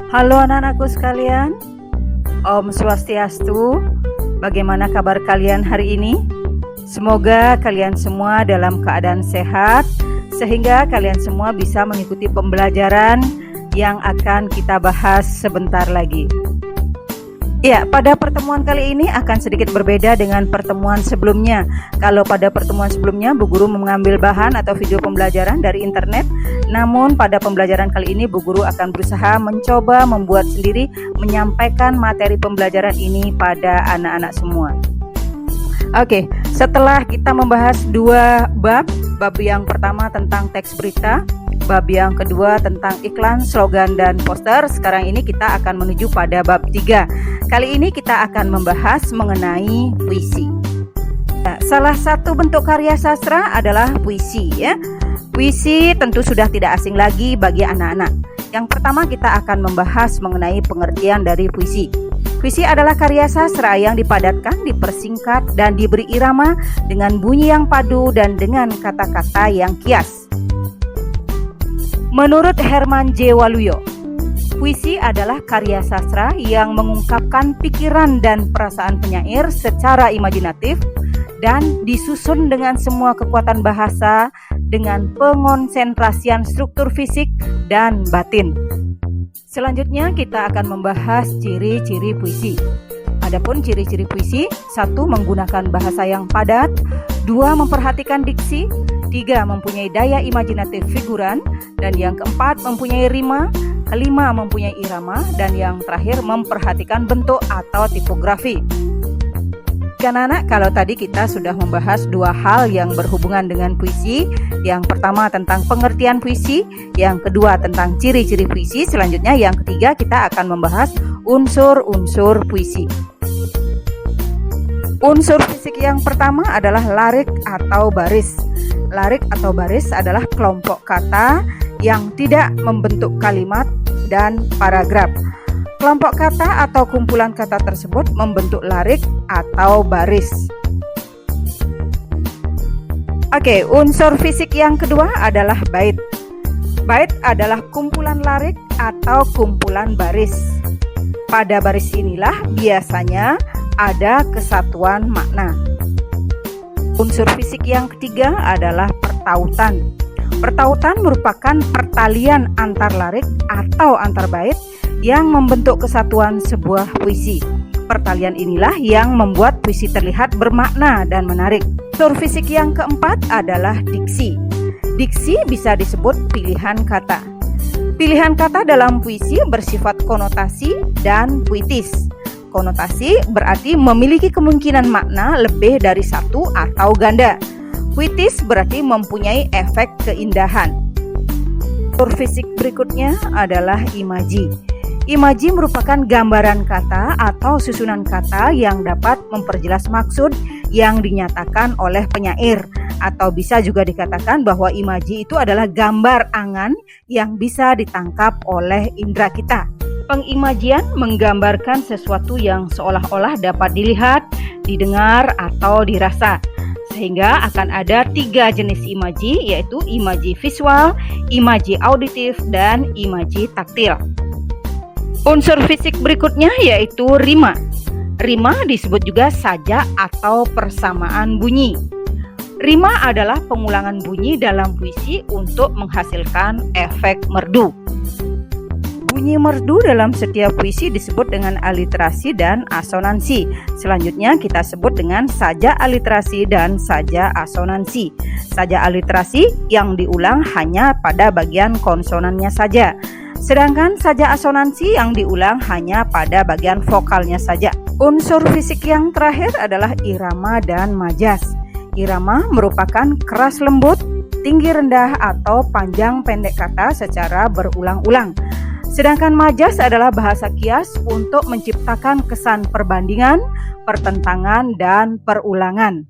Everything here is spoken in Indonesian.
Halo anak-anakku sekalian, Om Swastiastu. Bagaimana kabar kalian hari ini? Semoga kalian semua dalam keadaan sehat, sehingga kalian semua bisa mengikuti pembelajaran yang akan kita bahas sebentar lagi. Ya, pada pertemuan kali ini akan sedikit berbeda dengan pertemuan sebelumnya. Kalau pada pertemuan sebelumnya, Bu Guru mengambil bahan atau video pembelajaran dari internet. Namun pada pembelajaran kali ini, Bu Guru akan berusaha mencoba membuat sendiri, menyampaikan materi pembelajaran ini pada anak-anak semua. Oke, setelah kita membahas dua bab yang pertama tentang teks berita, bab yang kedua tentang iklan, slogan, dan poster. Sekarang ini kita akan menuju pada bab 3. Kali ini kita akan membahas mengenai puisi. Salah satu bentuk karya sastra adalah puisi, ya. Puisi tentu sudah tidak asing lagi bagi anak-anak. Yang pertama kita akan membahas mengenai pengertian dari puisi. Puisi adalah karya sastra yang dipadatkan, dipersingkat, dan diberi irama dengan bunyi yang padu dan dengan kata-kata yang kias. Menurut Herman J. Waluyo, puisi adalah karya sastra yang mengungkapkan pikiran dan perasaan penyair secara imajinatif dan disusun dengan semua kekuatan bahasa dengan pengonsentrasian struktur fisik dan batin. Selanjutnya kita akan membahas ciri-ciri puisi. Adapun ciri-ciri puisi, 1. Menggunakan bahasa yang padat, 2. Memperhatikan diksi, 3. Mempunyai daya imajinatif figuran, dan yang keempat mempunyai rima, kelima mempunyai irama, dan yang terakhir memperhatikan bentuk atau tipografi. Anak-anak, kalau tadi kita sudah membahas dua hal yang berhubungan dengan puisi. Yang pertama tentang pengertian puisi, yang kedua tentang ciri-ciri puisi. Selanjutnya yang ketiga kita akan membahas unsur-unsur puisi. Unsur fisik yang pertama adalah larik atau baris. Larik atau baris adalah kelompok kata yang tidak membentuk kalimat dan paragraf. Kelompok kata atau kumpulan kata tersebut membentuk larik atau baris. Oke, unsur fisik yang kedua adalah bait. Bait adalah kumpulan larik atau kumpulan baris. Pada baris inilah biasanya ada kesatuan makna. Unsur fisik yang ketiga adalah pertautan. Pertautan merupakan pertalian antar larik atau antar bait yang membentuk kesatuan sebuah puisi. Pertalian inilah yang membuat puisi terlihat bermakna dan menarik. Unsur fisik yang keempat adalah diksi. Diksi bisa disebut pilihan kata. Pilihan kata dalam puisi bersifat konotasi dan puitis. Konotasi berarti memiliki kemungkinan makna lebih dari satu atau ganda. Puitis berarti mempunyai efek keindahan. Unsur fisik berikutnya adalah imaji. Imaji merupakan gambaran kata atau susunan kata yang dapat memperjelas maksud yang dinyatakan oleh penyair. Atau bisa juga dikatakan bahwa imaji itu adalah gambar angan yang bisa ditangkap oleh indera kita. Pengimajian menggambarkan sesuatu yang seolah-olah dapat dilihat, didengar, atau dirasa. Sehingga akan ada 3 jenis imaji, yaitu imaji visual, imaji auditif, dan imaji taktil. Unsur fisik berikutnya yaitu rima. Rima disebut juga sajak atau persamaan bunyi. Rima adalah pengulangan bunyi dalam puisi untuk menghasilkan efek merdu. Bunyi merdu dalam setiap puisi disebut dengan aliterasi dan asonansi. Selanjutnya kita sebut dengan sajak aliterasi dan sajak asonansi. Sajak aliterasi yang diulang hanya pada bagian konsonannya saja. Sedangkan sajak asonansi yang diulang hanya pada bagian vokalnya saja. Unsur fisik yang terakhir adalah irama dan majas. Irama merupakan keras lembut, tinggi rendah atau panjang pendek kata secara berulang-ulang. Sedangkan majas adalah bahasa kias untuk menciptakan kesan perbandingan, pertentangan, dan perulangan.